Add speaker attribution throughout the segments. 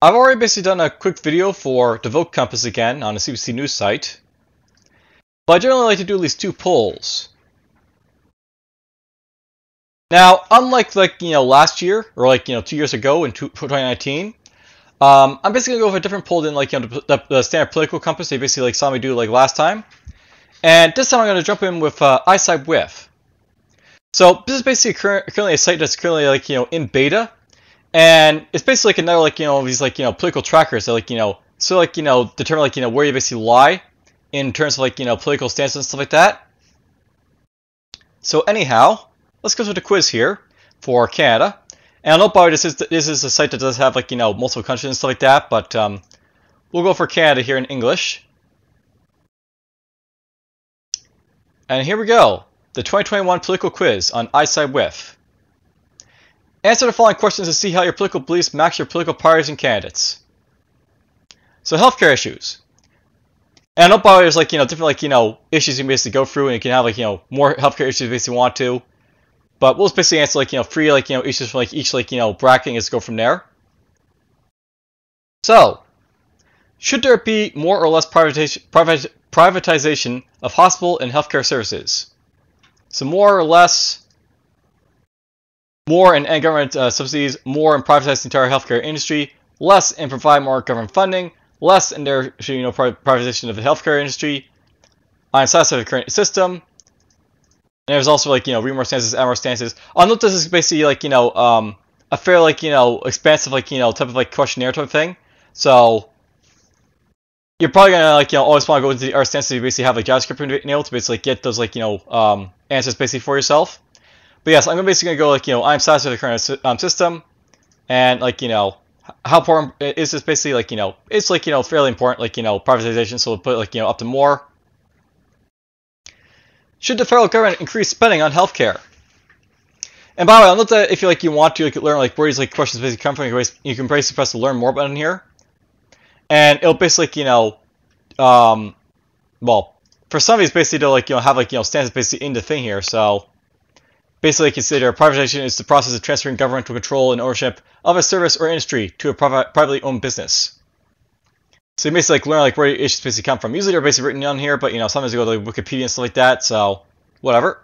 Speaker 1: I've already basically done a quick video for the vote compass again on the CBC news site, but I generally like to do at least 2 polls. Now, unlike last year or 2 years ago in 2019, I'm basically gonna go with a different poll than the standard political compass they basically saw me do last time. And this time I'm gonna jump in with ISideWith. So this is basically currently a site that's currently in beta, and it's basically another these political trackers that determine where you basically lie in terms of political stances and stuff like that. So anyhow, let's go to the quiz here for Canada. And I know by this is a site that does have multiple countries and stuff like that, but we'll go for Canada here in English. And here we go, the 2021 political quiz on ISideWith. Answer the following questions to see how your political beliefs match your political parties and candidates. So healthcare issues. And I know by there's different issues you can basically go through, and you can have more healthcare issues if you basically want to. But we'll just basically answer 3 issues from each bracketing is go from there. So, should there be more or less privatization of hospital and healthcare services? So more or less, more in government subsidies, more in privatize the entire healthcare industry, less in provide more government funding, less in their privatization of the healthcare industry. I'm satisfied with the current system. And there's also read more stances, add more stances. I'll note this is basically a fair expansive type of questionnaire type of thing. So you're probably gonna always want to go into our stances. You basically have JavaScript enabled to basically get those answers basically for yourself. But yes, I'm basically gonna go I'm satisfied with the current system, and how important is this basically it's fairly important privatization. So we'll put up to more. Should the federal government increase spending on healthcare? And by the way, I'll note that if you want to learn where these questions basically come from, you can basically press the learn more button here, and it'll basically well, for some of these basically they'll have stances basically in the thing here. So basically consider privatization is the process of transferring governmental control and ownership of a service or industry to a privately owned business. So you basically learn where the issues basically come from. Usually they're basically written down here, but sometimes you go to Wikipedia and stuff like that, so whatever.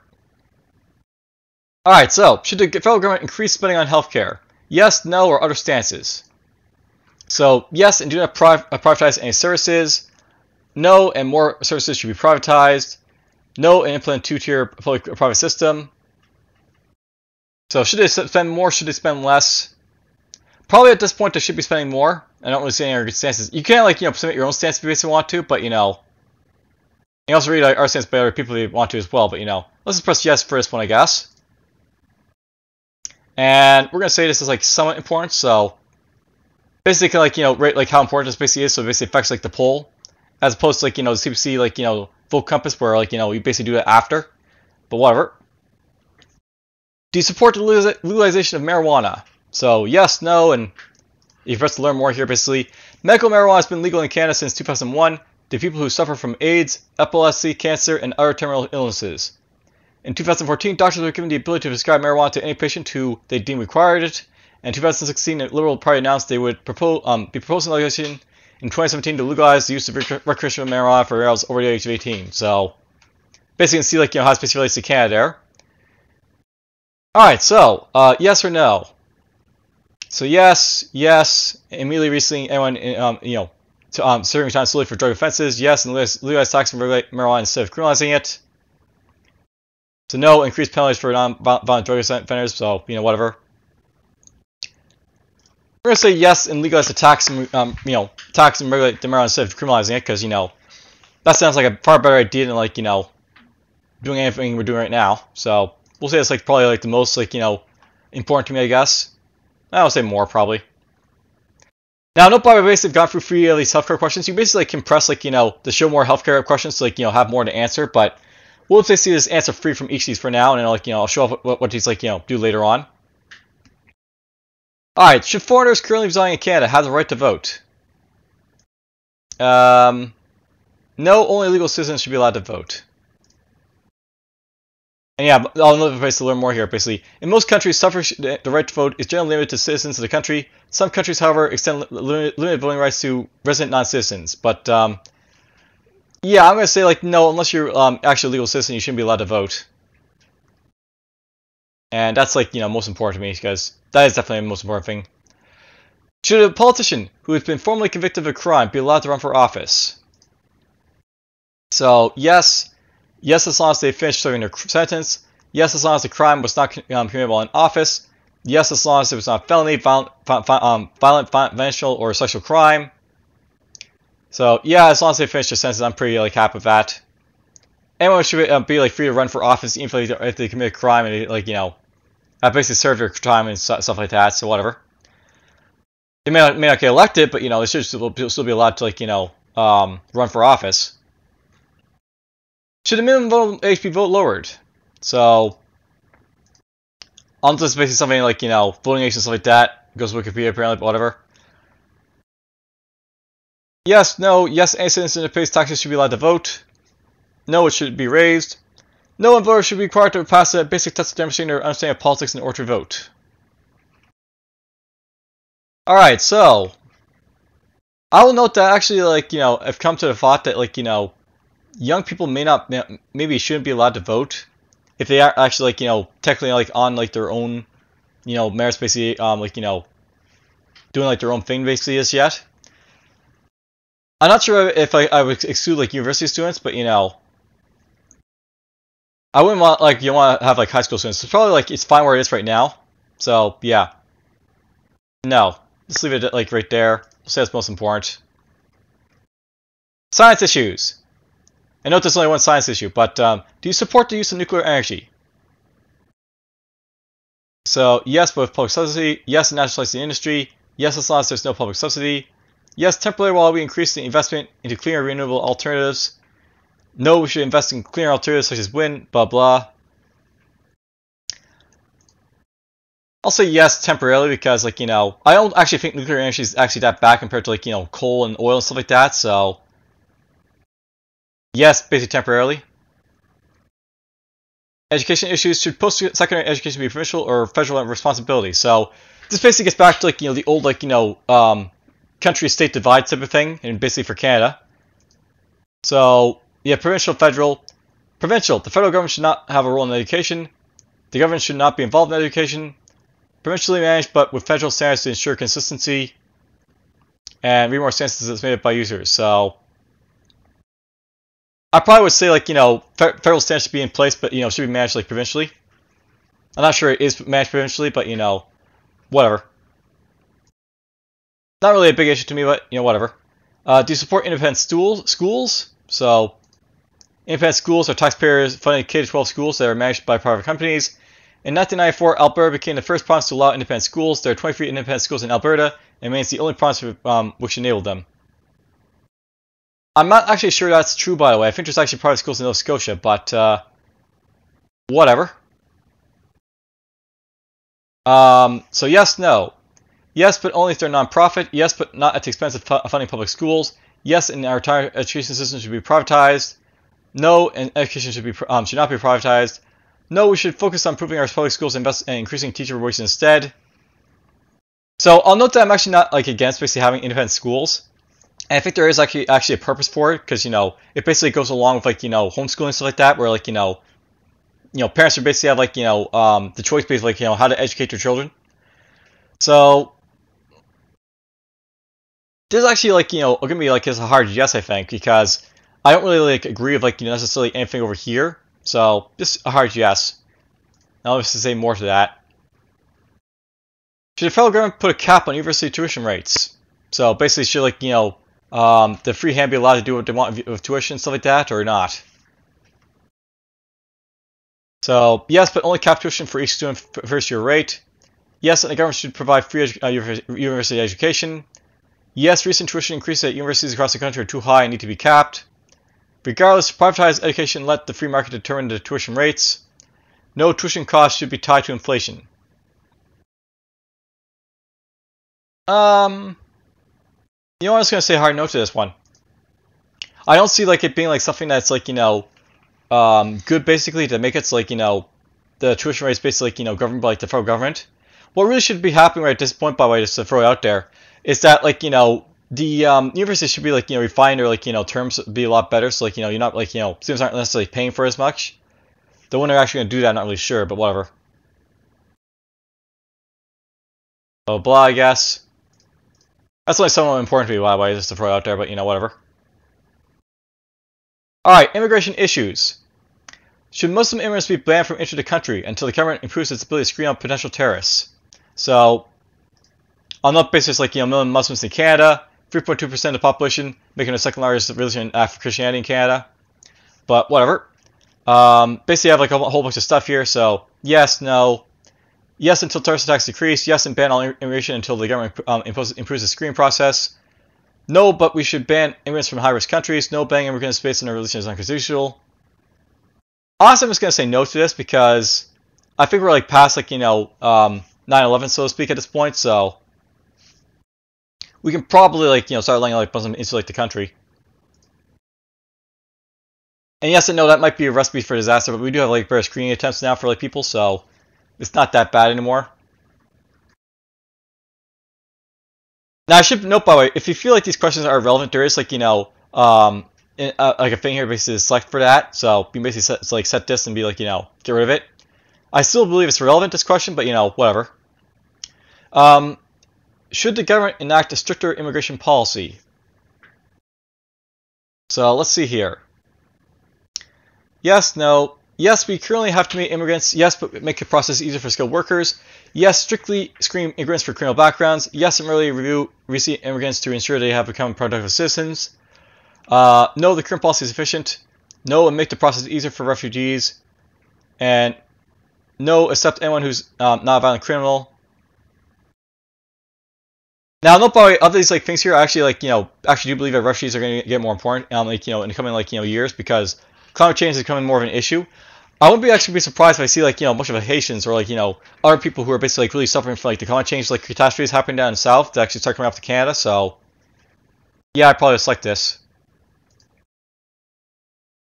Speaker 1: Alright, so should the federal government increase spending on healthcare? Yes, no, or other stances? So yes, and do not privatize any services. No, and more services should be privatized. No, and implement 2-tier public-private system. So should they spend more, should they spend less? Probably at this point they should be spending more. I don't really see any other stances. You can submit your own stance if you basically want to, but you can also read our stance by other people if you want to as well. But let's just press yes for this one, I guess. And we're gonna say this is somewhat important. So basically, rate how important this basically is. So it basically affects the poll, as opposed to the CBC vote compass where you basically do it after. But whatever. Do you support the legalization of marijuana? So yes, no, and you press to learn more here. Basically, medical marijuana has been legal in Canada since 2001 to people who suffer from AIDS, epilepsy, cancer, and other terminal illnesses. In 2014, doctors were given the ability to prescribe marijuana to any patient who they deemed required it. And in 2016, the Liberal Party announced they would be proposing legislation in 2017 to legalize the use of recreational marijuana for males over the age of 18. So basically, you can see how it basically relates to Canada there. All right, so yes or no? So yes, immediately releasing anyone serving time solely for drug offenses. Yes, and legalize tax and regulate marijuana instead of criminalizing it. So no, increase penalties for non-violent drug offenders. So whatever. We're gonna say yes and legalize the tax and tax and regulate the marijuana instead of criminalizing it, because that sounds like a far better idea than doing anything we're doing right now. So we'll say it's probably the most important to me, I guess. I would say more, probably. Now, note by basically gone through 3 of these healthcare questions. You basically compress to show more healthcare questions to have more to answer. But we'll basically just answer 3 from each of these for now, and then I'll show off what these do later on. All right, should foreigners currently residing in Canada have the right to vote? No, only legal citizens should be allowed to vote. And yeah, I'll another place to learn more here. Basically, in most countries, suffrage, the right to vote, is generally limited to citizens of the country. Some countries, however, extend limited voting rights to resident non-citizens. But yeah, I'm gonna say like no, unless you're actually a legal citizen, you shouldn't be allowed to vote. And that's like most important to me because that is definitely the most important thing. Should a politician who has been formally convicted of a crime be allowed to run for office? So yes, as long as they finish serving their sentence. Yes, as long as the crime was not committed while in office. Yes, as long as it was not felony, violent, financial, or sexual crime. So yeah, as long as they finish their sentence, I'm pretty like happy with that. Anyone should be like free to run for office even if they commit a crime and they basically serve their time and stuff like that. So whatever. They may not get elected, but they should still be allowed to run for office. Should the minimum vote age be lowered? So, on this basically something like voting age and stuff like that. It goes to Wikipedia apparently, but whatever. Yes, no, yes, any citizen who pays taxes should be allowed to vote. No, it should be raised. No one voter should be required to pass a basic test of demonstrating their understanding of politics in order to vote. Alright, so I will note that actually I've come to the thought that young people maybe shouldn't be allowed to vote if they are actually technically on their own merits, basically doing their own thing basically as yet. I'm not sure if I would exclude university students, but I wouldn't want you want to have high school students. It's probably it's fine where it is right now. So yeah, no, just leave it right there. We'll say that's most important. Science issues. I know there's only one science issue, but do you support the use of nuclear energy? So yes, but with public subsidy. Yes, nationalize the industry. Yes, as long as there's no public subsidy. Yes, temporarily while we increase the investment into cleaner renewable alternatives. No, we should invest in cleaner alternatives such as wind, blah blah. I'll say yes temporarily because I don't actually think nuclear energy is actually that bad compared to coal and oil and stuff like that, so yes, basically temporarily. Education issues. Should post-secondary education be provincial or federal responsibility? So this basically gets back to the old country-state divide type of thing, and basically for Canada. So yeah, provincial, federal. Provincial. The federal government should not have a role in education. The government should not be involved in education. Provincially managed, but with federal standards to ensure consistency. And read more stances that's made up by users. So I probably would say federal standards should be in place, but should be managed provincially. I'm not sure it is managed provincially, but whatever. Not really a big issue to me, but whatever. Do you support independent schools? So independent schools are taxpayer-funded K-12 schools that are managed by private companies. In 1994, Alberta became the first province to allow independent schools. There are 23 independent schools in Alberta, and remains the only province which enabled them. I'm not actually sure that's true, by the way. I think there's actually private schools in Nova Scotia, but whatever. So yes, no. Yes, but only if they're non-profit. Yes, but not at the expense of funding public schools. Yes, and our entire education system should be privatized. No, and education should not be privatized. No, we should focus on improving our public schools and increasing teacher wages instead. So I'll note that I'm actually not against basically having independent schools. And I think there is actually a purpose for it because it basically goes along with homeschooling and stuff like that, where parents should basically have the choice basically how to educate their children. So this is actually gonna be it's a hard yes, I think, because I don't really agree with necessarily anything over here. So just a hard yes. Now let's say more to that. Should the federal government put a cap on university tuition rates? So basically, should the free hand be allowed to do what they want with tuition and stuff like that, or not? So yes, but only cap tuition for each student first year rate. Yes, and the government should provide free university education. Yes, recent tuition increases at universities across the country are too high and need to be capped. Regardless, privatize education and let the free market determine the tuition rates. No tuition costs should be tied to inflation. I'm just gonna say hard no to this one. I don't see it being something that's good basically to make it so like the tuition rate is basically like governed by like the federal government. What really should be happening right at this point, by the way, just to throw it out there, is that like the university should be like refined, or like terms be a lot better, so like you're not like students aren't necessarily paying for as much. The when they're actually going to do that, I'm not really sure, but whatever. Blah blah, I guess. That's only somewhat important to me, by the way, just to throw it out there, but whatever. Alright, immigration issues. Should Muslim immigrants be banned from entering the country until the government improves its ability to screen out potential terrorists? So, on that basis, like million Muslims in Canada, 3.2% of the population, making the second largest religion after Christianity in Canada. But whatever. Basically, I have like a whole bunch of stuff here. So, yes, no. Yes, until terrorist attacks decrease. Yes, and ban all immigration until the government improves the screening process. No, but we should ban immigrants from high-risk countries. No, banning immigrants based on their religion is unconstitutional. Honestly, I'm just going to say no to this because I think we're like past like 9/11, so to speak, at this point. So we can probably like start letting like Muslims insulate the country. And yes and no, that might be a recipe for disaster, but we do have like better screening attempts now for like people, so it's not that bad anymore. Now I should note, by the way, if you feel like these questions are relevant, there is like like a thing here basically to select for that. So you can basically set this and be like get rid of it. I still believe it's relevant, this question, but whatever. Should the government enact a stricter immigration policy? So let's see here. Yes, no. Yes, we currently have too many immigrants. Yes, but make the process easier for skilled workers. Yes, strictly screen immigrants for criminal backgrounds. Yes, and really review recent immigrants to ensure they have become productive citizens. No, the current policy is sufficient. No, and make the process easier for refugees. And no, accept anyone who's not a violent criminal. Now, note, by the way, of these like things here, I actually actually do believe that refugees are going to get more important, in the coming years, because climate change is becoming more of an issue. I wouldn't be surprised if I see like a bunch of Haitians or like other people who are basically like really suffering from like the climate change like catastrophes happening down in the south to actually start coming up to Canada. So yeah, I'd probably select this.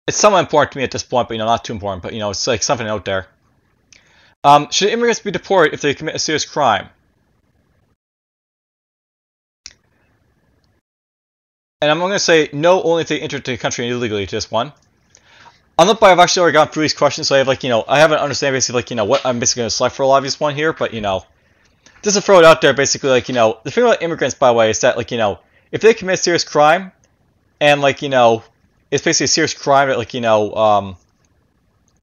Speaker 1: It's somewhat important to me at this point, but not too important. But it's like something out there. Should immigrants be deported if they commit a serious crime? And I'm going to say no, only if they enter the country illegally to this one. I've actually already gone through these questions, so I have I have an understanding basically what I'm basically going to select for a lot of this one here, but just to throw it out there, basically the thing about immigrants, by the way, is that if they commit a serious crime, and it's basically a serious crime that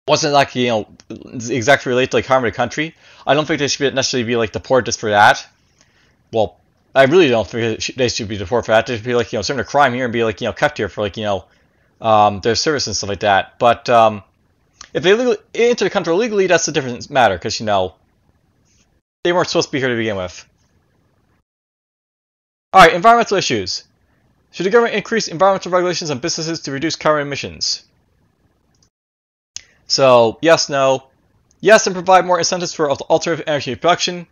Speaker 1: wasn't exactly related to harm to the country, I don't think they should necessarily be deported just for that. Well, I really don't think they should be deported for that. They should be serving a crime here and be kept here for their service and stuff like that. But if they enter the country illegally, that's a different matter, because they weren't supposed to be here to begin with. All right, environmental issues. Should the government increase environmental regulations on businesses to reduce carbon emissions? So yes, no. Yes, and provide more incentives for alternative energy production.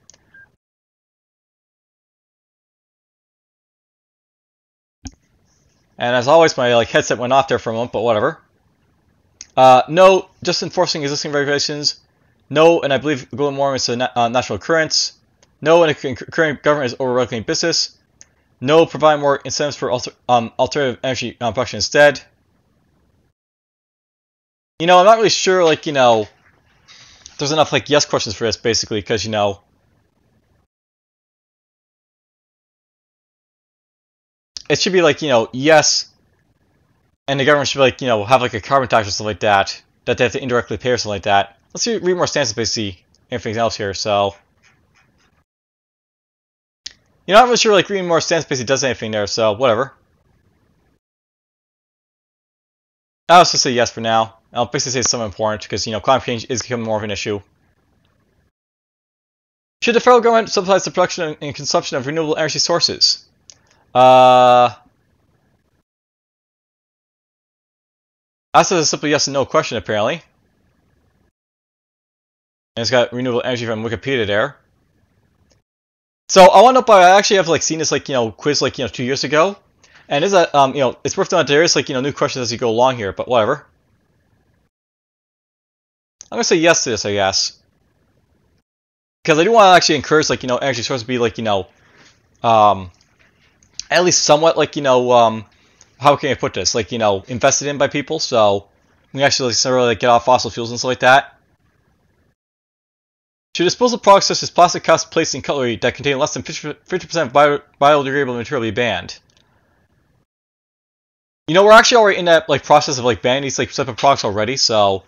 Speaker 1: And as always, my headset went off there for a moment, but whatever. No, just enforcing existing regulations. No, and I believe global warming is a natural occurrence. No, and the current government is over-regulating business. No, provide more incentives for alternative energy production instead. I'm not really sure, there's enough yes questions for this basically, because it should be yes, and the government should be have a carbon tax or something like that they have to indirectly pay or something like that. Let's read more stances, basically everything else here. So I'm not really sure reading more stances basically does anything there. So whatever. I'll just say yes for now. I'll basically say it's somewhat important because climate change is becoming more of an issue. Should the federal government subsidize the production and consumption of renewable energy sources? That's a simple yes and no question, apparently. And it's got renewable energy from Wikipedia there. So I want to know, I actually have seen this quiz 2 years ago, and is that it's worth noting there is new questions as you go along here, but whatever. I'm gonna say yes to this, I guess, because I do want to actually encourage like energy sources to be like at least somewhat like how can I put this, like invested in by people, so we actually like get off fossil fuels and stuff like that. Should disposable products such as plastic cups, plates, and cutlery that contain less than 50% biodegradable material be banned? We're actually already in that like process of like banning these like type of products already, so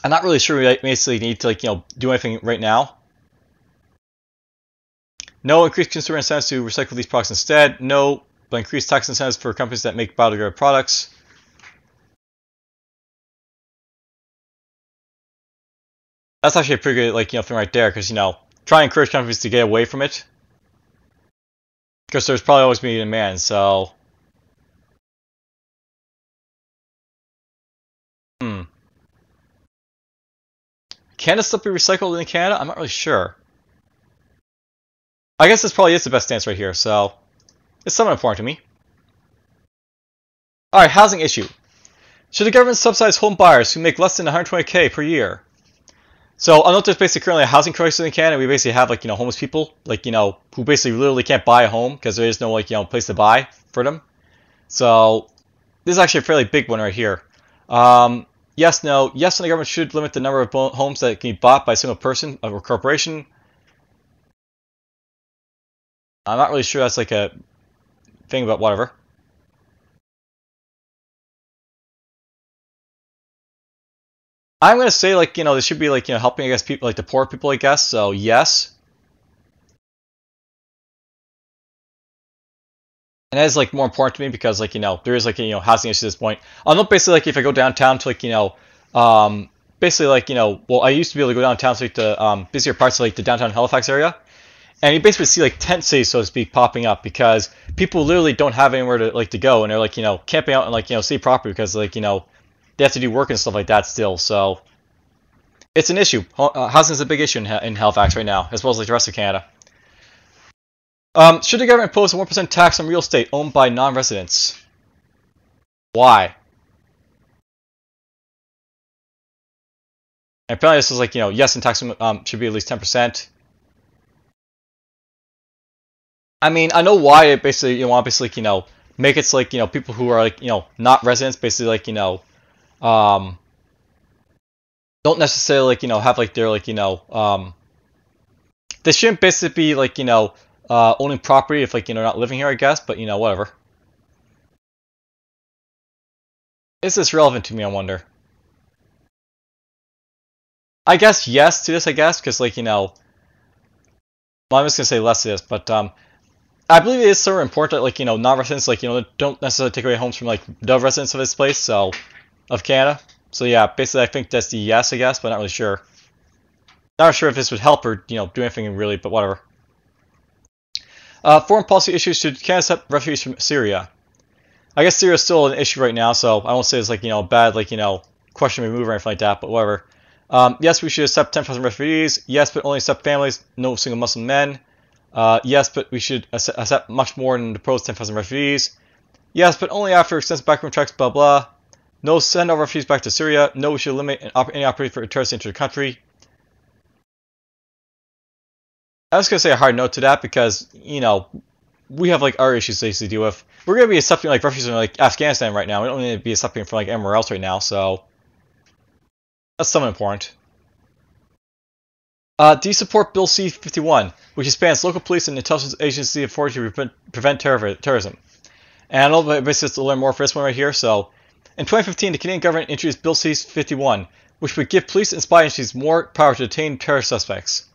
Speaker 1: I'm not really sure we basically need to like do anything right now. No, increased consumer incentives to recycle these products instead. No, but increased tax incentives for companies that make biodegradable products. That's actually a pretty good like thing right there, because try and encourage companies to get away from it, because there's probably always be demand. So, can this stuff be recycled in Canada? I'm not really sure. I guess this probably is the best stance right here, so it's somewhat important to me. Alright, housing issue. Should the government subsidize home buyers who make less than $120K per year? So I know there's basically currently a housing crisis in Canada. We basically have like homeless people like who basically literally can't buy a home because there is no like place to buy for them. So this is actually a fairly big one right here. Yes, no. Yes, and the government should limit the number of homes that can be bought by a single person or corporation. I'm not really sure that's like a thing, but whatever. I'm gonna say like this should be like helping I guess people like the poor people, I guess. So yes. And that is like more important to me because like there is like housing issues at this point. I know basically like if I go downtown to like basically like well I used to be able to go downtown to like the busier parts of like the downtown Halifax area, and you basically see like tent cities, so to speak, popping up because people literally don't have anywhere to like to go, and they're like camping out in like city property because like they have to do work and stuff like that still. So it's an issue. Housing is a big issue in Halifax right now, as well as like the rest of Canada. Should the government impose a 1% tax on real estate owned by non-residents? Why? And apparently this is like, yes, and tax should be at least 10%. I mean, I know why it basically, you want to basically, make it so like, people who are like, not residents, basically like, don't necessarily like, have like their like, they shouldn't basically be like, owning property if like not living here, I guess, but whatever. Is this relevant to me, I wonder? I guess yes to this, I guess, because like well, I'm just gonna say less to this, but I believe it is sort of important that like non-residents like don't necessarily take away homes from like the residents of this place, so of Canada. So yeah, basically I think that's the yes, I guess, but not really sure. Not sure if this would help or do anything really, but whatever. Foreign policy issues: should Canada accept refugees from Syria? I guess Syria is still an issue right now, so I won't say it's like bad like question remove or anything like that, but whatever. Yes, we should accept 10,000 refugees. Yes, but only accept families, no single Muslim men. Yes, but we should accept much more than the proposed 10,000 refugees. Yes, but only after extensive background checks, blah blah. No, send all refugees back to Syria. No, we should limit any opportunity for terrorists to enter the country. I was going to say a hard no to that because, we have like our issues to deal with. We're going to be accepting like refugees in like Afghanistan right now. We don't need to be accepting from like anywhere else right now, so that's somewhat important. Do you support Bill C-51, which expands local police and intelligence agency authority to prevent terrorism? And I know basically to learn more for this one right here. So, in 2015, the Canadian government introduced Bill C-51, which would give police and spy agencies more power to detain terrorist suspects.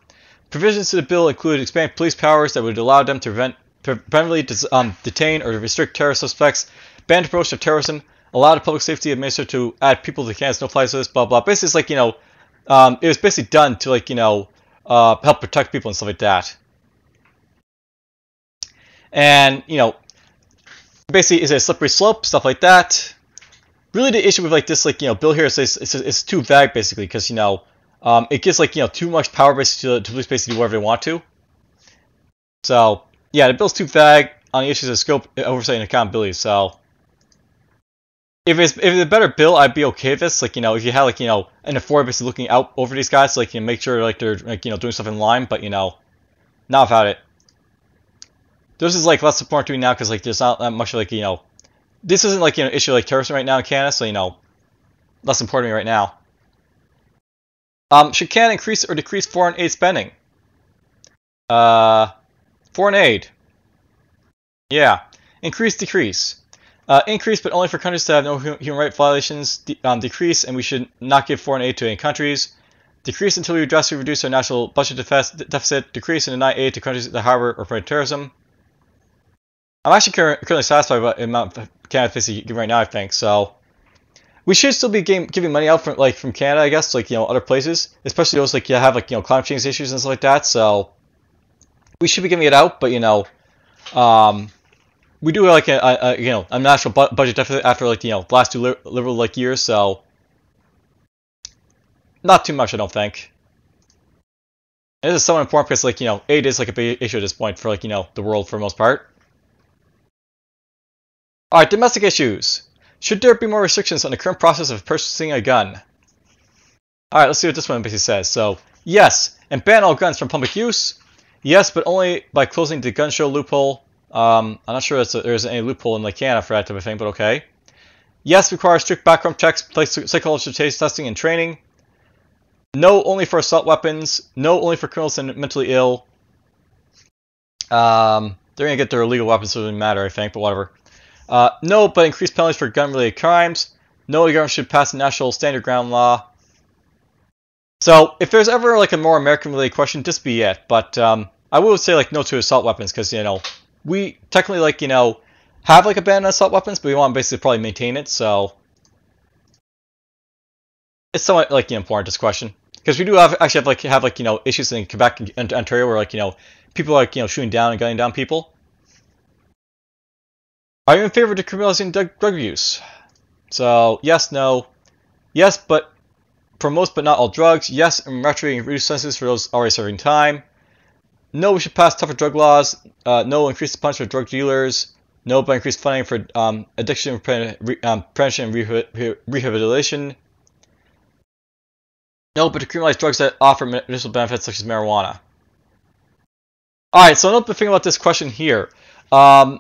Speaker 1: Provisions to the bill include expanded police powers that would allow them to preventively detain or restrict terrorist suspects, ban the promotion of terrorism, allow the public safety administrator to add people to Canada's no-fly list, blah blah. Basically, it's like it was basically done to like help protect people and stuff like that. And basically, is it a slippery slope, stuff like that. Really, the issue with like this like bill here is it's too vague basically because it gives like too much power basically to police basically do whatever they want to. So yeah, the bill's too vague on the issues of scope, oversight, and accountability. So it's a better bill, I'd be okay with this. Like, you know, if you had like, you know, an authority basically looking out over these guys, like, you know, make sure like they're like, you know, doing stuff in line. But you know, not without it. This is like less important to me now because like there's not that much like, you know, this isn't like, you know, issue like terrorism right now in Canada, so you know, less important to me right now. Should Canada increase or decrease foreign aid spending? Foreign aid. Yeah. Increase, decrease. Increase, but only for countries that have no human rights violations. Decrease, and we should not give foreign aid to any countries. Decrease until we drastically reduce our national budget deficit. Decrease and deny aid to countries that harbor or promote terrorism. I'm actually currently satisfied with the amount of Canada basically giving right now, I think. So we should still be giving money out from Canada, I guess, like, you know, other places, especially those like you have like, you know, climate change issues and stuff like that. So we should be giving it out, but you know, we do like a you know, a national budget deficit after like, you know, the last 2 liberal like years, so not too much, I don't think. And this is somewhat important because like, you know, aid is like a big issue at this point for like, you know, the world for the most part. All right, domestic issues. Should there be more restrictions on the current process of purchasing a gun? All right, let's see what this one basically says. So yes, and ban all guns from public use. Yes, but only by closing the gun show loophole. I'm not sure there's any loophole in like Canada for that type of thing, but okay. Yes, require strict background checks, place psychological testing and training. No, only for assault weapons. No, only for criminals and mentally ill. They're gonna get their illegal weapons, so it doesn't matter, I think, but whatever. No, but increased penalties for gun-related crimes. No, the government should pass a national standard ground law. So, if there's ever like a more American-related question, this be it. But I will say like no to assault weapons because, you know, we technically like, you know, have like a ban on assault weapons, but we want to basically probably maintain it. So it's somewhat like, you know, important, this question, because we do actually have like you know, issues in Quebec and Ontario where like, you know, people are like, you know, shooting down and gunning down people. Are you in favor of decriminalizing drug use? So yes, no, yes, but for most but not all drugs. Yes, and retroactively reduce sentences for those already serving time. No, we should pass tougher drug laws. No, increase the punishment for drug dealers. No, but increase funding for addiction prevention and rehabilitation. No, but to criminalize drugs that offer medicinal benefits such as marijuana. Alright, so another thing about this question here. I'm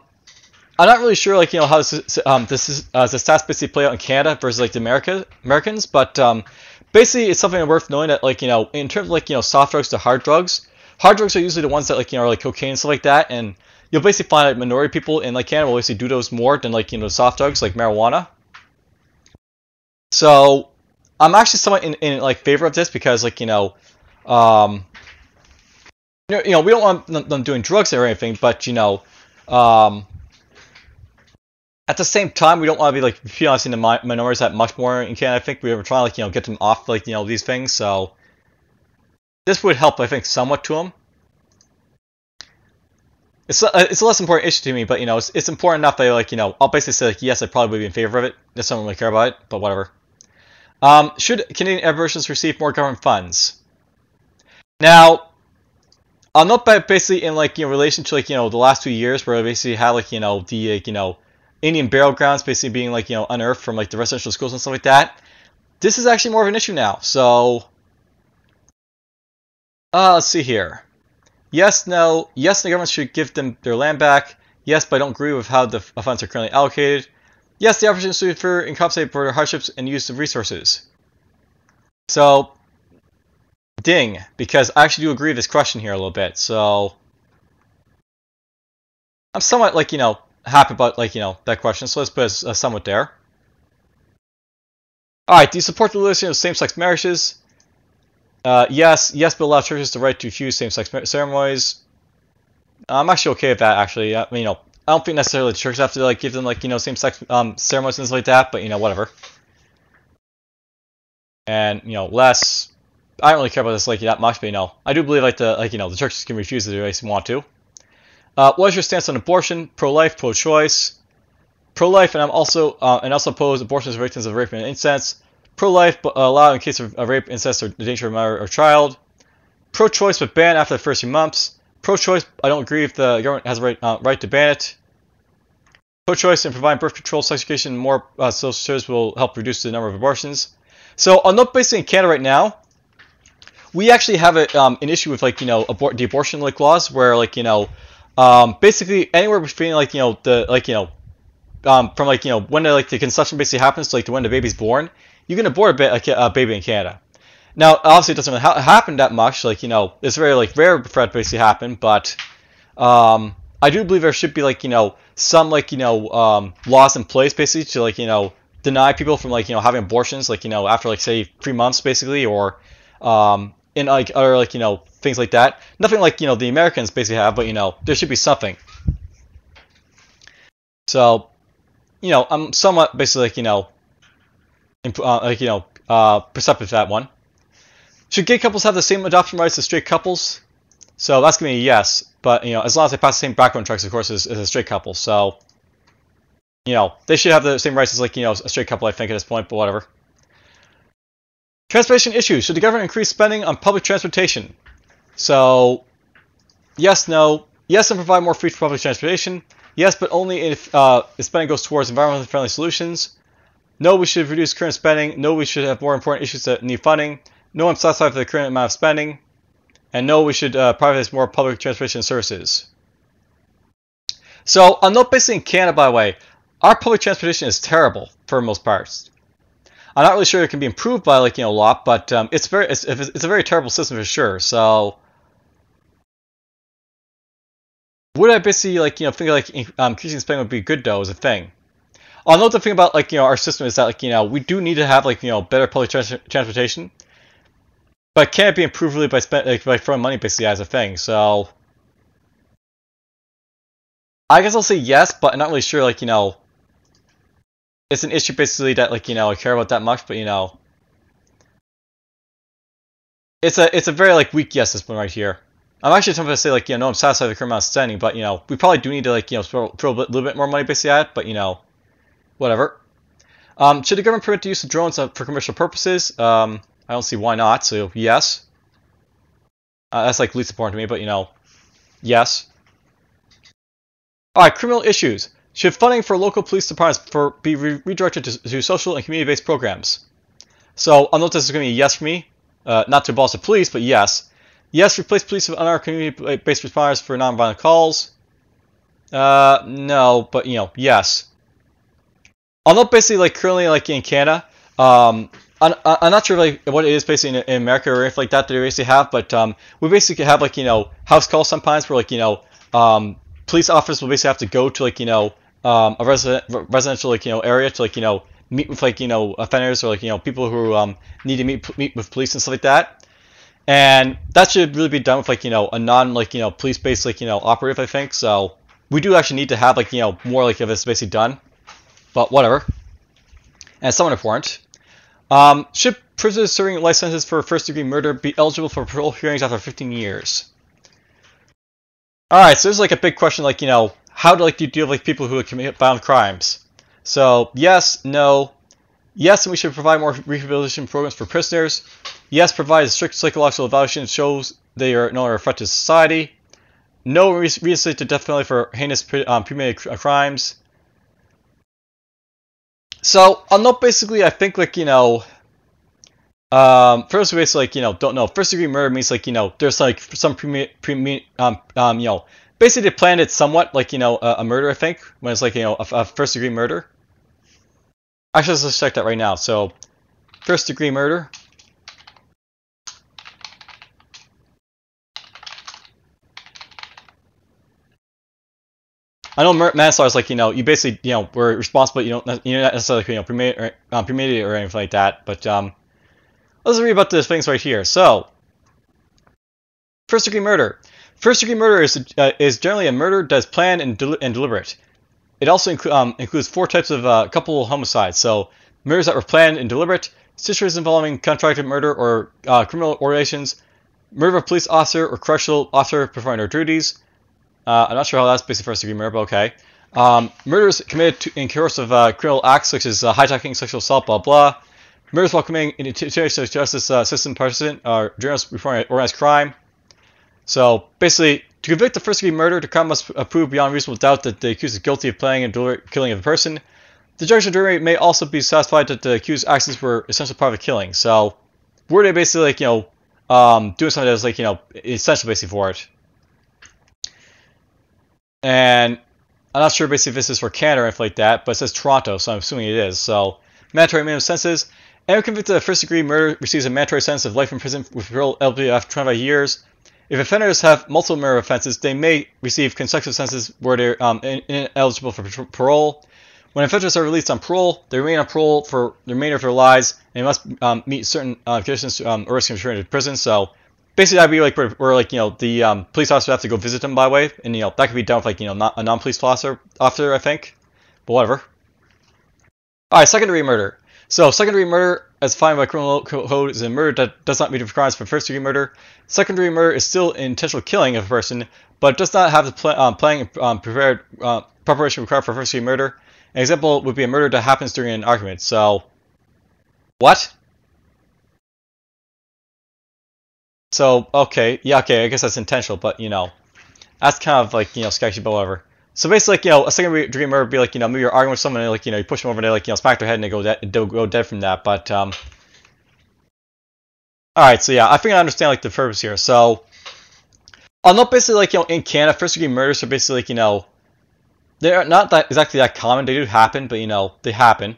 Speaker 1: not really sure, like, you know, how the stats basically play out in Canada versus like the Americans, but basically it's something worth knowing that, like, you know, in terms of like, you know, soft drugs to hard drugs are usually the ones that like, you know, are like cocaine and stuff like that, and you'll basically find that minority people in like Canada will basically do those more than like, you know, soft drugs like marijuana. So I'm actually somewhat in like favor of this because, like, you know, we don't want them doing drugs or anything, but you know, at the same time, we don't want to be like penalizing the minorities that much more in Canada. I think we were trying to, like, you know, get them off like, you know, these things. So this would help, I think, somewhat to them. It's a less important issue to me, but you know, it's important enough that, like, you know, I'll basically say like yes, I probably would be in favor of it. I just don't really care about it, but whatever. Should Canadian abortions receive more government funds? Now, I'm not basically in like, you know, relation to like, you know, the last 2 years where I basically had like, you know, the like, you know, Indian burial grounds basically being like, you know, unearthed from like the residential schools and stuff like that. This is actually more of an issue now. So let's see here. Yes, no. Yes, the government should give them their land back. Yes, but I don't agree with how the funds are currently allocated. Yes, the opportunity for and compensate for their hardships and use of resources. So, ding, because I actually do agree with this question here a little bit. So, I'm somewhat like, you know, happy about like, you know, that question. So let's put a somewhat there. All right, do you support the legalization of same-sex marriages? Yes, but allow churches the right to refuse same-sex ceremonies. I'm actually okay with that, actually. I mean, you know, I don't think necessarily the churches have to like give them like, you know, same-sex ceremonies and things like that, but you know, whatever. And you know, less. I don't really care about this like that much, but you know, I do believe like you know, the churches can refuse if they want to. What is your stance on abortion? Pro-life, pro-choice. Pro-life, and I'm also oppose abortion as victims of rape and incest. Pro-life, but allow in case of rape, incest, or the danger of mother or child. Pro-choice, but ban after the first few months. Pro-choice, I don't agree if the government has a right to ban it. pro-choice and providing birth control, sex education, and more social services will help reduce the number of abortions. So I'll note basically in Canada right now, we actually have an issue with like the abortion like laws where like basically anywhere between like from like when the conception basically happens to like to when the baby's born, you can abort a baby in Canada. Now obviously it doesn't really happen that much, like it's very like rare for that to basically happen, but I do believe there should be like some like laws in place basically to like deny people from like having abortions like after like say 3 months basically, or in like other like things like that. Nothing like the Americans basically have, but there should be something. So I'm somewhat basically perceptive to that one. Should gay couples have the same adoption rights as straight couples? So that's gonna be a yes, but as long as they pass the same background checks, of course, as a straight couple. So they should have the same rights as like a straight couple, I think, at this point. But whatever. Transportation issues. Should the government increase spending on public transportation? So yes, no, yes, and provide more free public transportation. Yes, but only if spending goes towards environmentally friendly solutions. No, we should reduce current spending. No, we should have more important issues that need funding. No, I'm satisfied with the current amount of spending. And no, we should privatize more public transportation services. So I'll note basically in Canada, by the way, our public transportation is terrible for most parts. I'm not really sure it can be improved by like a lot, but it's a very terrible system for sure. So would I basically like think like increasing spending would be good though as a thing? I'll note the thing about like our system is that like we do need to have like better public transportation, but can it be improved really by throwing money basically as a thing? So I guess I'll say yes, but I'm not really sure like it's an issue basically that like I care about that much, but it's a very like weak yes this one right here. I'm actually tempted to say like no, I'm satisfied with the current amount of spending, but we probably do need to like throw a little bit more money basically at it, but whatever. Should the government permit the use of drones for commercial purposes? I don't see why not, so yes. That's like least important to me, but yes. Alright, criminal issues. Should funding for local police departments be redirected to social and community-based programs? So I'll note this is going to be a yes for me. Not to abolish the police, but yes. Yes, replace police with unarmed community-based responders for non-violent calls. No, but yes. I'll note basically like currently like in Canada, I'm not sure like what it is basically in America or anything like that they basically have, but we basically have like house calls sometimes where like police officers will basically have to go to like a residential like area to like meet with like offenders or like people who need to meet with police and stuff like that. And that should really be done with like a non like police based like operative, I think. So we do actually need to have like more like of this basically done, but whatever. And it's somewhat important. Should prisoners serving life sentences for first-degree murder be eligible for parole hearings after 15 years? All right, so this is like a big question, like how do you deal with like people who commit violent crimes? So yes, no, yes, and we should provide more rehabilitation programs for prisoners. Yes, provide a strict psychological evaluation that shows they are no longer a threat to society. No, reinstate the death penalty for heinous premeditated crimes. So I'll note basically, I think like first basically like don't know. First degree murder means like there's like some basically they planned it somewhat like a murder, I think, when it's like a first degree murder. Actually, let's just check that right now. So first degree murder. I know manslaughter is like you basically were responsible. You're not necessarily premeditated or anything like that. But let's read about the things right here. So first degree murder. First degree murder is generally a murder that is planned and deliberate. It also includes 4 types of couple homicides. So murders that were planned and deliberate, situations involving contracted murder or criminal relations, murder of a police officer or correctional officer performing their duties. I'm not sure how that's basically first degree murder, but okay. Murders committed in course of criminal acts such as hijacking, sexual assault, blah blah. Murders while committing intimidation of justice system participant or journalists reporting organized crime. So basically, To convict a first-degree murder, the crime must prove beyond reasonable doubt that the accused is guilty of planning and deliberate killing of a person. The judge and jury may also be satisfied that the accused's actions were essentially part of the killing. So, were they basically like, doing something that was like, essential basically for it? And I'm not sure basically if this is for Canada or anything like that, but it says Toronto, so I'm assuming it is. So, mandatory minimum sentences. Anyone convicted of first-degree murder receives a mandatory sentence of life in prison with parole eligibility after 25 years. If offenders have multiple murder offenses, they may receive consecutive sentences where they're ineligible for parole. When offenders are released on parole, they remain on parole for the remainder of their lives, and they must meet certain conditions or risk of returning to prison. So basically, that'd be like where like the police officer have to go visit them by the way, and that could be done with like not a non-police officer, I think, but whatever. All right, second-degree murder. So second-degree murder, as defined by criminal code, is a murder that does not meet the requirements for first-degree murder. Second-degree murder is still intentional killing of a person, but does not have the planning and preparation required for first-degree murder. An example would be a murder that happens during an argument. So, what? So, okay, yeah, okay, I guess that's intentional, but, that's kind of, like, sketchy, but whatever. So basically, like, a second-degree murder would be, like, maybe you're arguing with someone, and, like, you push them over, and they, like, smack their head, and they'll go dead from that, but, alright, so yeah, I think I understand, like, the purpose here. So, I'll note basically, like, in Canada, first-degree murders are basically, like, they're not exactly that common. They do happen, but, they happen.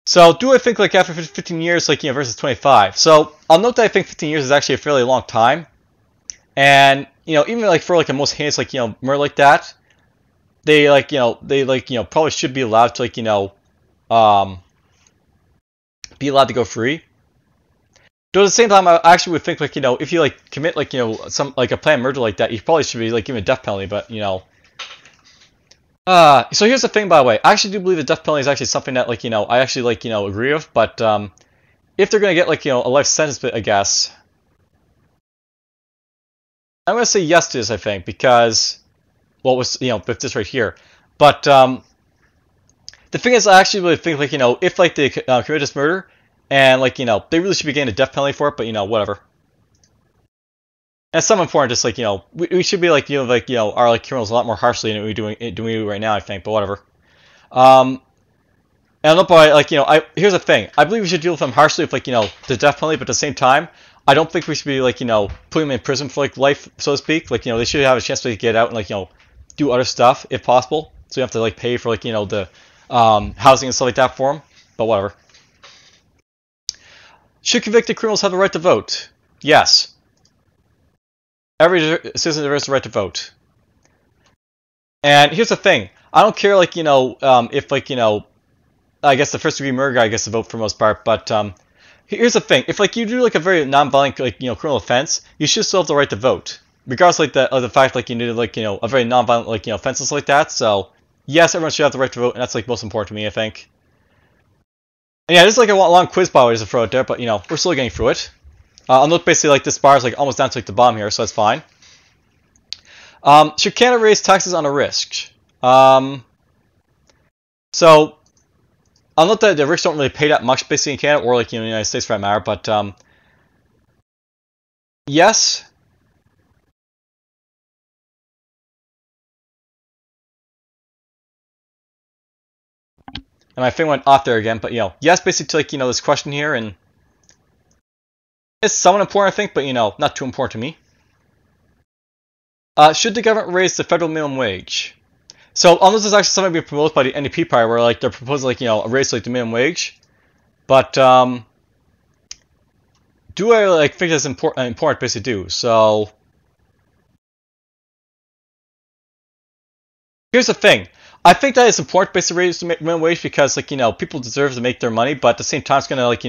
Speaker 1: So, do I think, like, after 15 years, like, versus 25? So, I'll note that I think 15 years is actually a fairly long time. And, even, like, for, like, a most heinous, like, murder like that, they, like, probably should be allowed to, like, be allowed to go free. Though at the same time, I actually would think, like, if you, like, commit, like, some, like, a planned murder like that, you probably should be, like, given a death penalty, but, so here's the thing, by the way. I actually do believe the death penalty is actually something that, like, I actually, like, agree with, but, if they're gonna get, like, a life sentence, I guess, I'm gonna say yes to this, I think, because, well, with this right here, but, the thing is, I actually really think, like, if, like, they commit this murder, and, like, they really should be getting a death penalty for it, but, whatever. And it's something important, just, like, we should be, like, our, like, criminals a lot more harshly than we do right now, I think, but whatever. And I don't know, like, here's the thing. I believe we should deal with them harshly with, like, the death penalty, but at the same time, I don't think we should be, like, putting them in prison for, like, life, so to speak. Like, they should have a chance to get out and, like, do other stuff, if possible. So you have to, like, pay for, like, the housing and stuff like that for them, but whatever. Should convicted criminals have the right to vote? Yes. Every citizen deserves the right to vote. And here's the thing. I don't care, like, if, like, I guess the first-degree murder guy gets to vote for the most part, but, here's the thing. If, like, you do, like, a very non-violent, like, criminal offense, you should still have the right to vote. Regardless, like, of the fact, like, you did, like, a very non-violent, like, offenses like that. So, yes, everyone should have the right to vote, and that's, like, most important to me, I think. And yeah, this is like a long quiz by the way to throw out there, but we're still getting through it. I'll note basically like this bar is like almost down to like the bottom here, so that's fine. Should Canada raise taxes on a risk? So I'll note that the risks don't really pay that much basically in Canada or like in the United States for that matter, but yes. And my thing went off there again, but yes, basically to like this question here, and it's somewhat important I think, but not too important to me. Should the government raise the federal minimum wage? So this is actually something being proposed by the NDP party, where like they're proposing like a raise to, like the minimum wage, but do I like think that's important basically do? So here's the thing. I think that it's important basically to raise the minimum wage because like people deserve to make their money, but at the same time it's gonna like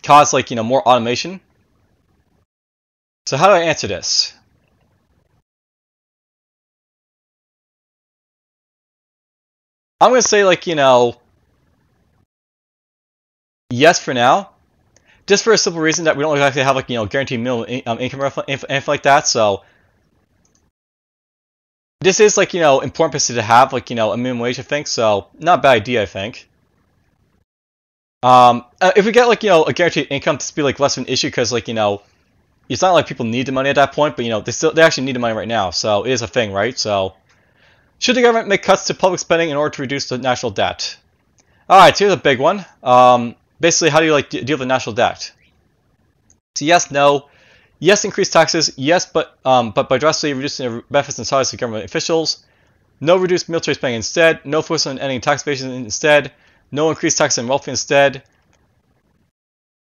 Speaker 1: cause like more automation. So how do I answer this? I'm gonna say like yes for now, just for a simple reason that we don't exactly have like guaranteed minimum income or anything like that. So this is like important basically to have like a minimum wage I think. So not a bad idea I think. If we get like a guaranteed income, this would be like less of an issue because like it's not like people need the money at that point, but they actually need the money right now, so it is a thing, right? So should the government make cuts to public spending in order to reduce the national debt? All right, so here's a big one. Basically, how do you deal with the national debt? So yes, no. Yes, increase taxes. Yes, but by drastically reducing the benefits and salaries of government officials. No, reduce military spending instead. No, focus on ending tax evasion instead. No, increase taxes on wealth instead.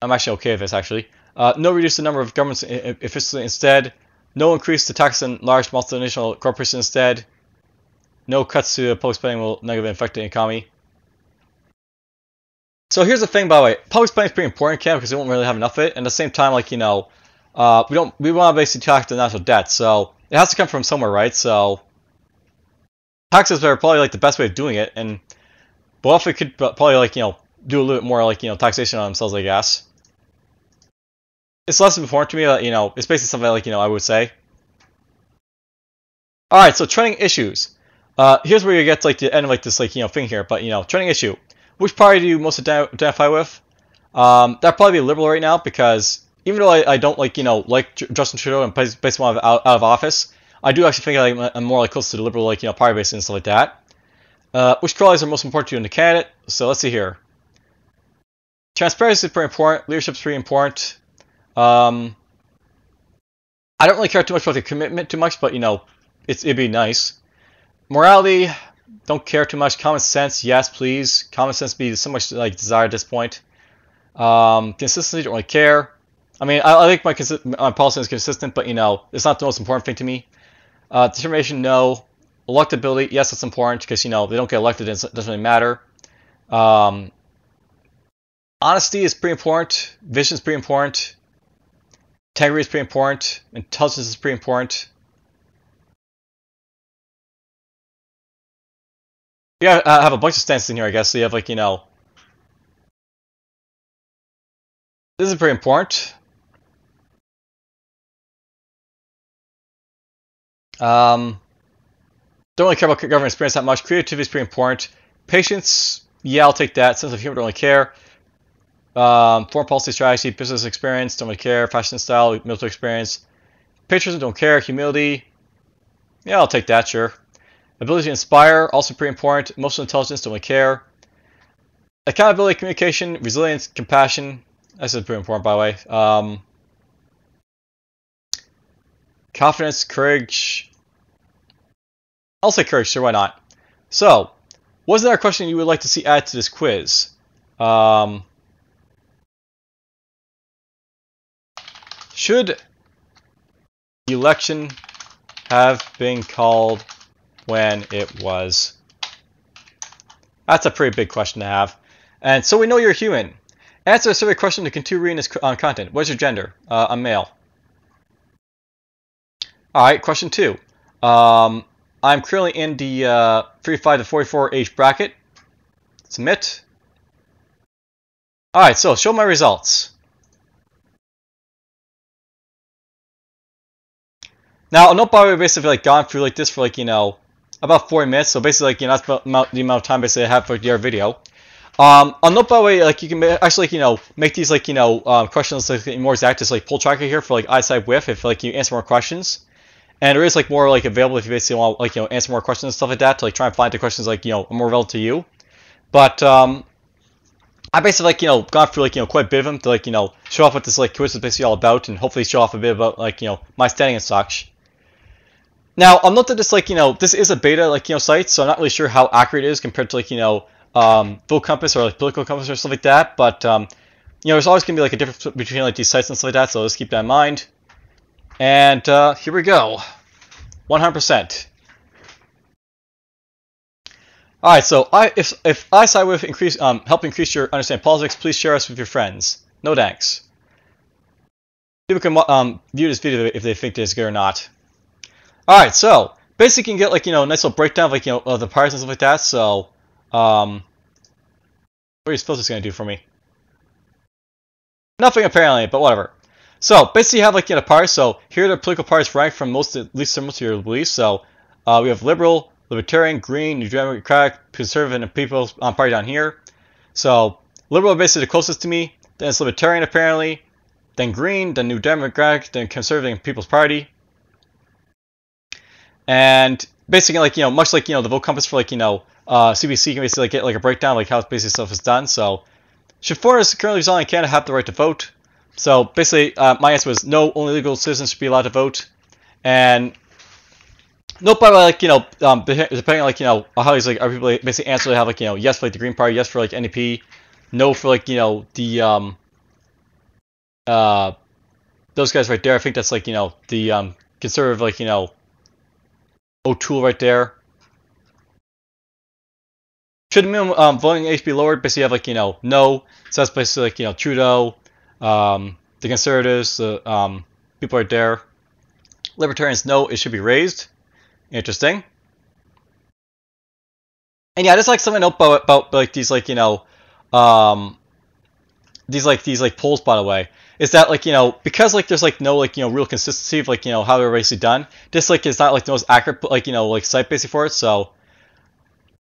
Speaker 1: I'm actually okay with this, actually. No, reduce the number of government officials instead. No, increase the tax on large multinational corporations instead. No, cuts to public spending will negatively affect the economy. So here's the thing, by the way. Public spending is pretty important in Canada because we don't really have enough of it. And at the same time, we want to basically tax the national debt. So it has to come from somewhere, right? So taxes are probably the best way of doing it. And but if we could probably do a little bit more taxation on themselves, I guess. It's less important to me that it's basically something I would say. All right, so trending issues. Here's where you get to the end of this thing here. But trending issue. Which party do you most identify with? That'd probably be Liberal right now because even though I don't like Justin Trudeau and basically want out of office, I do actually think I'm more close to the Liberal party base and stuff like that. Which qualities are most important to you in the candidate? So let's see here. Transparency is pretty important. Leadership is pretty important. I don't really care too much about the commitment too much, but it'd be nice. Morality, don't care too much. Common sense, yes, please. Common sense be so much desired at this point. Consistency, don't really care. I mean, I think my policy is consistent, but it's not the most important thing to me. Determination, no. Electability, yes, that's important because they don't get elected. It doesn't really matter. Honesty is pretty important. Vision is pretty important. Integrity is pretty important. Intelligence is pretty important. Yeah, I have a bunch of stances in here, I guess. So you have this is pretty important. Don't really care about government experience that much. Creativity is pretty important. Patience, yeah, I'll take that. Sense of humor, don't really care. Foreign policy strategy, business experience, don't really care. Fashion style, military experience. Patriotism, don't care. Humility, yeah, I'll take that, sure. Ability to inspire, also pretty important. Emotional intelligence, don't really care. Accountability, communication, resilience, compassion. This is pretty important, by the way. Confidence, courage. I'll say courage, sure, why not? So, was there a question you would like to see added to this quiz? Should the election have been called when it was? That's a pretty big question to have. And so we know you're human. Answer a survey question to continue reading this content. What is your gender? I'm male. Alright, question 2. I'm currently in the 35 to 44 age bracket. Submit. Alright, so show my results. Now, note by the way, basically gone through this for about 40 minutes. So basically that's about the amount of time basically I have for your video. I'll note by the way, you can actually make these questions more exact, just pull tracker here for ISideWith if you answer more questions. And there is more available if you basically want answer more questions and stuff like that to try and find the questions more relevant to you. But I basically gone through quite a bit of them to show off what this quiz is basically all about, and hopefully show off a bit about my standing and such. Now I'll note that this this is a beta site, so I'm not really sure how accurate it is compared to Vote Compass or Political Compass or stuff like that. But there's always gonna be a difference between these sites and stuff like that, so let's keep that in mind. And here we go, 100%. All right, so if ISideWith help increase your understanding of politics, please share us with your friends. No thanks. People can view this video if they think this is good or not. All right, so basically you can get a nice little breakdown of of the parts and stuff like that. So what are these filters gonna do for me? Nothing apparently, but whatever. So basically you have the parties. So here are the political parties ranked from most to least similar to your beliefs. So we have Liberal, Libertarian, Green, New Democratic, Conservative, and People's Party down here. So Liberal are basically the closest to me. Then it's Libertarian apparently. then Green, then New Democratic, then Conservative and People's Party. And basically, like, much like, the vote compass for, like, CBC can basically, like, get, like, a breakdown of, like, how basically stuff is done. So, should foreigners currently residing in Canada have the right to vote? So, basically, my answer was no, only legal citizens should be allowed to vote. And note by, like, depending on, like, how these, like, are people basically answer, they have, like, yes for, like, the Green Party, yes for, like, NDP, no for, like, the, those guys right there. I think that's, like, the, Conservative, like, O'Toole right there. Should the minimum voting age be lowered? Basically, you have, like, no. So that's basically, like, Trudeau, the Conservatives, the people right there. Libertarians, no, it should be raised. Interesting. And yeah, there's, like, something about like these, like, these polls, by the way, is that, like, because, like, there's, like, no, like, real consistency of, like, how they're basically done. This, like, is not, like, the most accurate, like, like, site basically for it. So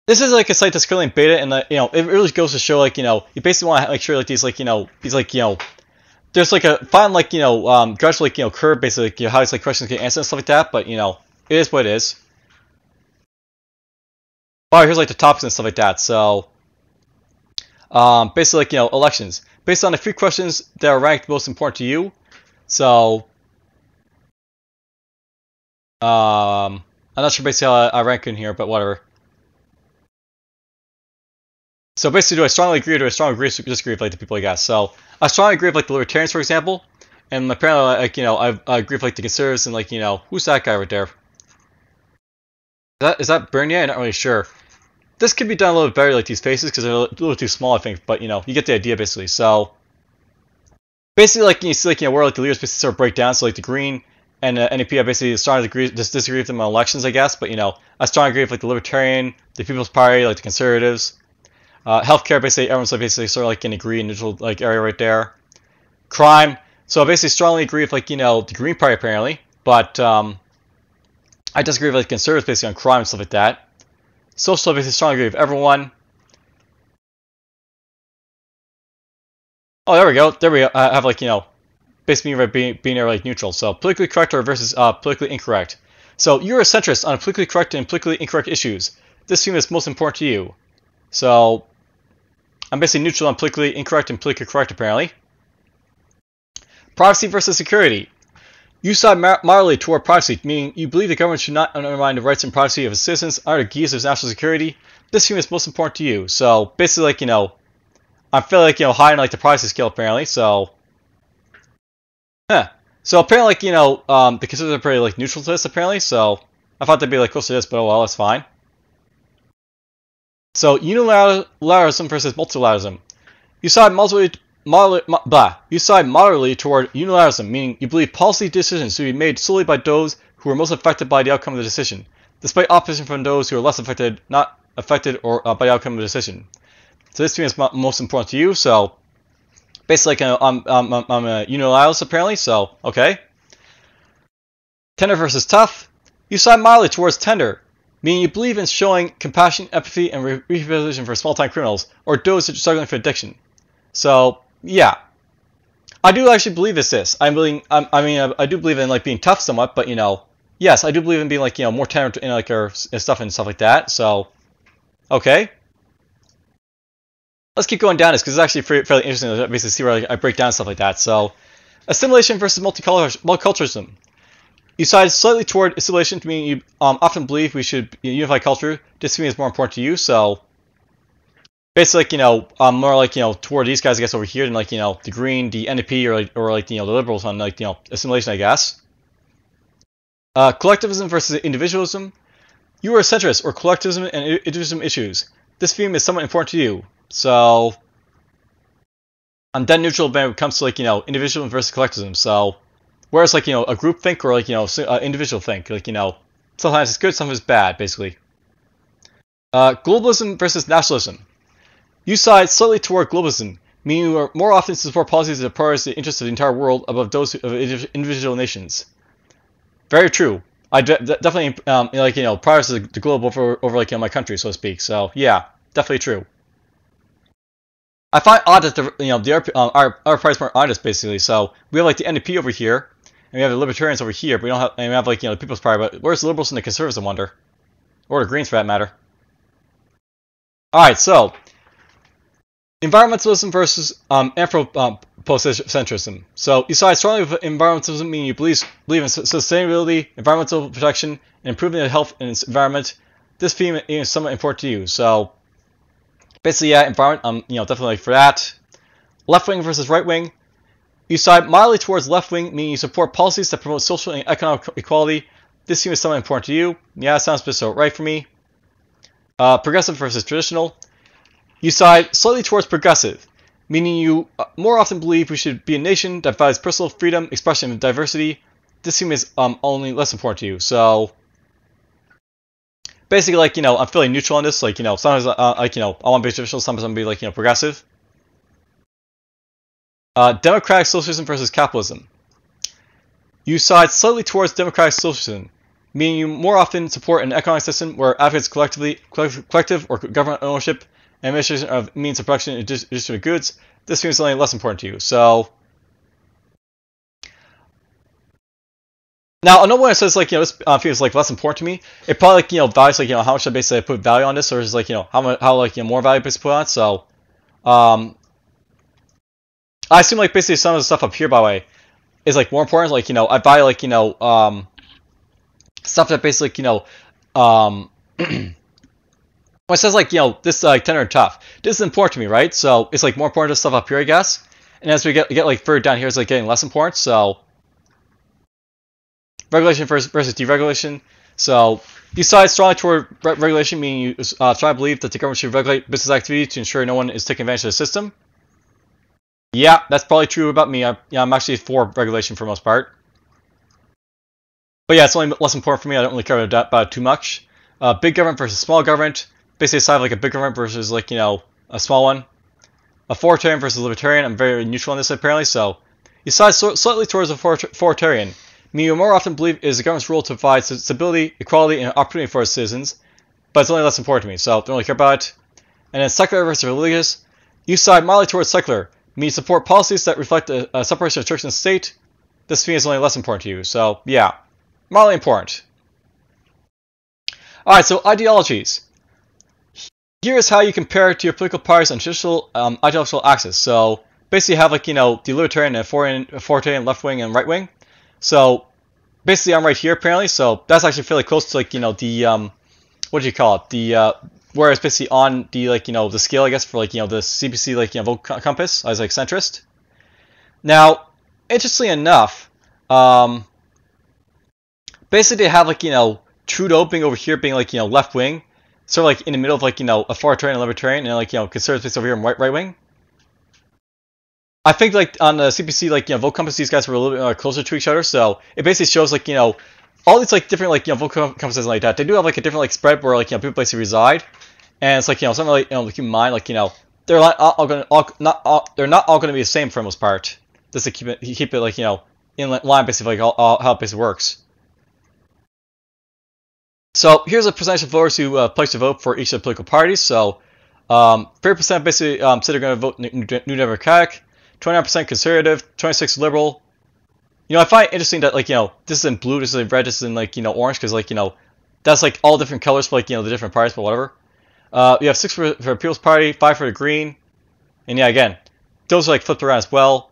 Speaker 1: this is, like, a site that's currently in beta, and, it really goes to show, like, you basically want to make sure, like, these, like, these, like, there's, like, a fine, like, gradual, like, curve, basically, like, how these, like, questions get answered and stuff like that. But, it is what it is. Alright, here's, like, the topics and stuff like that. So, basically, like, elections. Based on the 3 questions that are ranked most important to you. So, I'm not sure basically how I rank in here, but whatever. So basically, do I strongly agree or do I strongly disagree with, like, the people I guess? So I strongly agree with, like, the Libertarians, for example, and apparently, like, I agree with, like, the Conservatives and, like, who's that guy right there? Is that Bernier? I'm not really sure. This could be done a little bit better, like, these faces, because they're a little too small, I think. But, you get the idea, basically. So basically, like, you see, like, where, like, the leaders basically sort of break down. So, like, the Green and NDP, I basically strongly disagree with them on elections, I guess. But, I strongly agree with, like, the Libertarian, the People's Party, like, the Conservatives. Healthcare, basically, everyone's, like, basically sort of, like, in a green neutral, like, area right there. Crime. So I basically strongly agree with, like, the Green Party, apparently. But I disagree with, like, Conservatives, basically, on crime and stuff like that. Social, basically, strongly agree with everyone. Oh, there we go. There we go. I have, like, basically being like, neutral. So politically correct or versus politically incorrect. So you're a centrist on politically correct and politically incorrect issues. This theme is most important to you. So I'm basically neutral on politically incorrect and politically correct, apparently. Privacy versus security. You side moderately toward privacy, meaning you believe the government should not undermine the rights and privacy of its citizens under the guise of national security. This theme is most important to you. So basically, like, I'm fairly, like, high on, like, the privacy scale, apparently. So, So apparently, like, the Conservatives are pretty, like, neutral to this, apparently. So I thought they'd be, like, close to this, but oh well, that's fine. So unilateralism versus multilateralism. You side moderately toward unilateralism, meaning you believe policy decisions should be made solely by those who are most affected by the outcome of the decision, despite opposition from those who are less affected, not affected, or by the outcome of the decision. So this to me is most important to you. So basically, like, I'm a unilateralist, apparently. So okay. Tender versus tough. You side mildly towards tender, meaning you believe in showing compassion, empathy, and rehabilitation for small-time criminals or those that are struggling for addiction. So yeah, I do actually believe this. I do believe in, like, being tough somewhat, but yes, I do believe in being, like, more tender in, like, our stuff and stuff like that. So okay, let's keep going down this because it's actually fairly interesting to basically see where, like, I break down stuff like that. So assimilation versus multiculturalism. You side slightly toward assimilation, meaning you often believe we should unify culture. This to me is more important to you. So basically, like, more like, toward these guys, I guess, over here than, like, the Green, the NDP, or like, the Liberals on, like, assimilation, I guess. Collectivism versus individualism. You are a centrist or collectivism and individualism issues. This theme is somewhat important to you. So I'm dead neutral when it comes to, like, individualism versus collectivism. So whereas, like, a group think or, like, individual think, like, sometimes it's good, sometimes it's bad, basically. Globalism versus nationalism. You side slightly toward globalism, meaning you are more often support policies that prioritize the interests of the entire world above those of individual nations. Very true. I definitely like, prioritize the globe over like, my country, so to speak. So yeah, definitely true. I find odd that our parties weren't honest basically. So we have like the NDP over here, and we have the Libertarians over here, but we don't have, and we have like the People's Party. But where's the Liberals and the Conservatives? I wonder, or the Greens for that matter. All right, so environmentalism versus anthropocentrism. So you side strongly with environmentalism, meaning you believe in sustainability, environmental protection, and improving the health and environment. This theme is somewhat important to you. So basically, yeah, environment. Definitely for that. Left wing versus right wing. You side mildly towards left wing, meaning you support policies that promote social and economic equality. This theme is somewhat important to you. Yeah, sounds just so right for me. Progressive versus traditional. You side slightly towards progressive, meaning you more often believe we should be a nation that values personal freedom, expression, and diversity. This theme is only less important to you. So basically, like, I'm feeling neutral on this. Like, sometimes I want to be traditional, sometimes I'm going to be like, progressive. Democratic socialism versus capitalism. You side slightly towards democratic socialism, meaning you more often support an economic system where advocates collective or government ownership and administration of means of production and distribution of goods. This seems something less important to you. So now, another one that says like this feels like less important to me. It probably like values like how much I basically put value on this, or is like how more value basically put on it. So I assume like basically some of the stuff up here, by the way, is like more important. Like I value like stuff that basically when it says like this tender and tough, this is important to me, right? So it's like more important to stuff up here, I guess. And as we get like further down here, it's like getting less important. So regulation versus deregulation. So you side strongly toward regulation, meaning you try to believe that the government should regulate business activity to ensure no one is taking advantage of the system. Yeah, that's probably true about me. I'm actually for regulation for the most part. But yeah, it's only less important for me. I don't really care about it too much. Big government versus small government. Basically, a side of like a big government versus like a small one. Authoritarian versus libertarian. I'm very neutral on this apparently. So you side slightly towards authoritarian. Meaning you more often believe it is the government's role to provide stability, equality, and opportunity for its citizens. But it's only less important to me, so I don't really care about it. And then secular versus religious. You side mildly towards secular. Meaning you support policies that reflect a separation of church and state. This to me is only less important to you. So yeah, mildly important. Alright, so ideologies. Here is how you compare it to your political parties on traditional ideological axis. So basically you have like, the libertarian and authoritarian left wing and right wing. So basically I'm right here apparently. So that's actually fairly close to like, the, what do you call it? The, where it's basically on the, like, the scale, I guess, for like, the CPC, like, vote compass. I was like centrist. Now, interestingly enough, basically they have like, Trudeau being over here being like, left wing. Sort of like in the middle of like, authoritarian and libertarian, and like, conservatives over here and right wing. I think like on the CPC, like, vote compass, these guys were a little bit closer to each other. So it basically shows like, all these like different like, vote compasses like that. They do have like a different like spread where like, people basically reside. And it's like, something like, keep in mind, like, they're not all going to be the same for the most part. Just to keep it like, in line basically like how it basically works. So here's a percentage of voters who pledged to vote for each of the political parties. So 30% basically said they're going to vote New Democratic, 29% conservative, 26% liberal. I find it interesting that like this is in blue, this is in red, this is in like orange, because like that's like all different colors for like the different parties, but whatever. You have 6 for the People's Party, 5 for the Green, and yeah, again, those are like flipped around as well.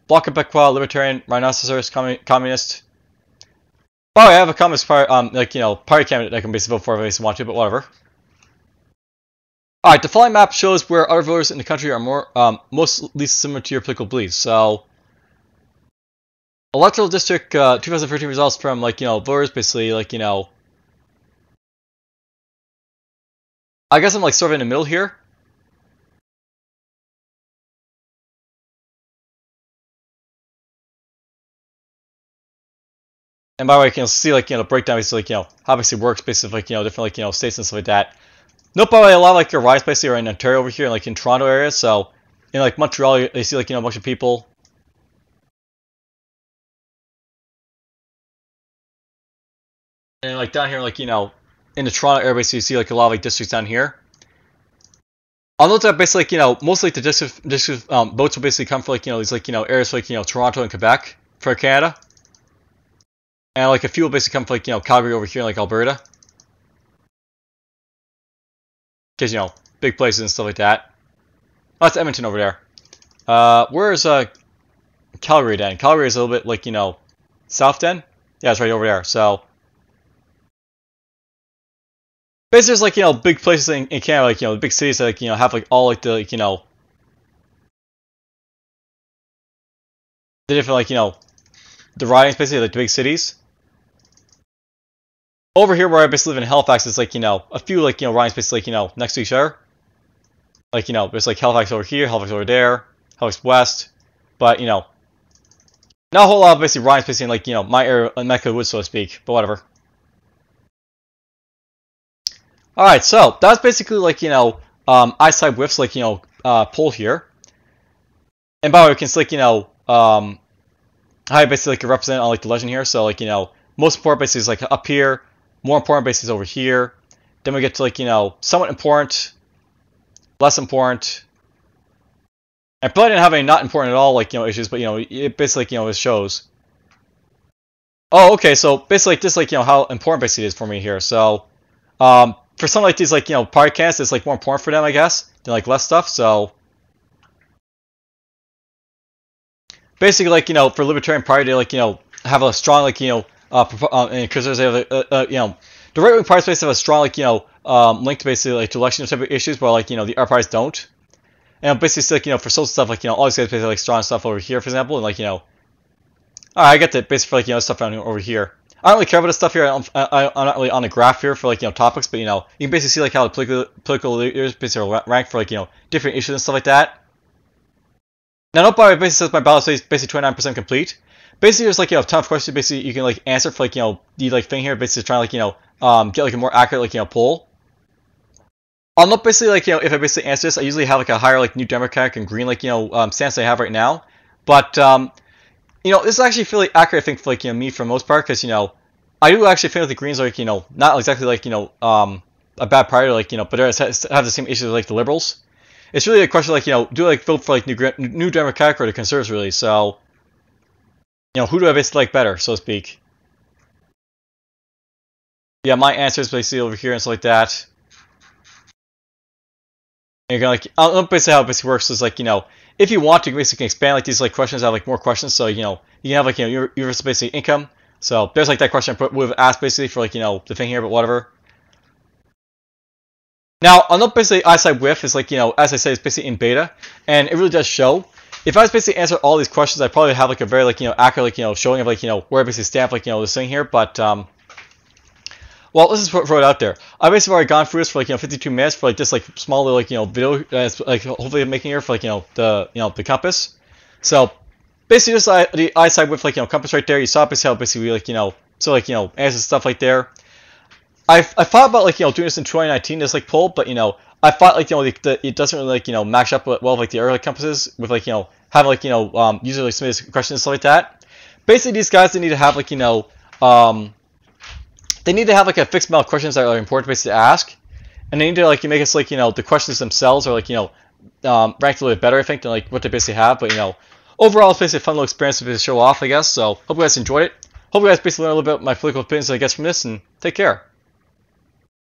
Speaker 1: Bloc Québécois, Libertarian, Rhinoceros, Communist. Oh, I have a Communist Party, party candidate I can basically vote for if I want to, but whatever. Alright, the following map shows where other voters in the country are mostly similar to your political beliefs. So, electoral district 2013 results from like voters basically like I guess I'm like sort of in the middle here. And by the way, you can see like the breakdown basically like how basically works basically like different like states and stuff like that. Nope, by the way, a lot of like your rides basically are in Ontario over here, like in Toronto area. So in like Montreal, you see like a bunch of people. And like down here, like in the Toronto area, basically you see like a lot of like districts down here. I'll note that basically, like, mostly the district votes will basically come for like, these like, areas like, Toronto and Quebec for Canada. And like a few will basically come for like, Calgary over here, like Alberta. Because, big places and stuff like that. Oh, that's Edmonton over there. Where's Calgary then? Calgary is a little bit like, south then? Yeah, it's right over there. So basically there's like, big places in Canada, like, the big cities that like, have like all like the like, the different like, the ridings basically like the big cities. Over here where I basically live in Halifax, it's like, a few like, ridings basically like, next to each other. Like, there's like Halifax over here, Halifax over there, Halifax West. But, not a whole lot of basically ridings basically in like, my area, Mecca Woods, so to speak. But whatever. Alright, so that's basically like, ISideWith's like, poll here. And by the way, we can see like, how I basically like represent on like the legend here. So like, most important basically is like up here. More important basically is over here. Then we get to like, somewhat important, less important. I probably didn't have any not important at all like, issues, but it basically like, it shows. Oh, okay, so basically like this like, how important basically it is for me here. So for some like these like, podcasts, it's like more important for them, I guess, than like less stuff. So basically like, for Libertarian Party, they like, have a strong like, because there's the right-wing parties basically have a strong like, link to basically like to election type of issues, but like, the other parties don't. And basically like, for social stuff, like, all these guys basically like strong stuff over here, for example, and like, alright, I get that basically for like, stuff down over here. I don't really care about this stuff here. I'm not really on the graph here for like, topics, but you can basically see like how the political leaders basically are ranked for like, different issues and stuff like that. Now, note by the way, basically says my ballot is basically 29% complete. Basically, there's like, a ton of questions basically you can like answer for like, the like thing here, basically trying to like, get like a more accurate like, poll. I'll note basically like, if I basically answer this, I usually have like a higher like New Democratic and Green like, stance that I have right now. But, this is actually fairly accurate, I think, for like, me for the most part, because, I do actually think that the Greens are like, not exactly like, a bad party, like, but they have the same issues with like the Liberals. It's really a question like, do I like vote for like New Democratic or the Conservatives really? So, who do I basically like better, so to speak? Yeah, my answer is basically over here and stuff like that. And you're gonna like, basically how it basically works is like, if you want to, you basically expand like these like questions, have like more questions. So you can have like universal basic income. So there's like that question I would have asked basically for like the thing here, but whatever. Now I'll note basically ISideWith is like as I said, it's basically in beta, and it really does show. If I was basically answer all these questions, I'd probably have like a very like accurate like showing of like where I basically stamp like this thing here, but well, let's just throw it out there. I've basically already gone through this for like 52 minutes for like this like small little like video that's like hopefully I'm making here for like the compass. So basically just the ISideWith like compass right there. You saw basically how basically like so like answer stuff like there. I thought about like doing this in 2019 this like poll, but I thought like it doesn't really like match up well with like the early compasses with like having like usually like some of these questions and stuff like that. Basically these guys they need to have like they need to have like a fixed amount of questions that are important basically to ask, and they need to like make it so like the questions themselves are like ranked a little bit better I think than like what they basically have. But overall it's basically a fun little experience to show off I guess. So hope you guys enjoyed it. Hope you guys basically learned a little bit about my political opinions I guess from this, and take care.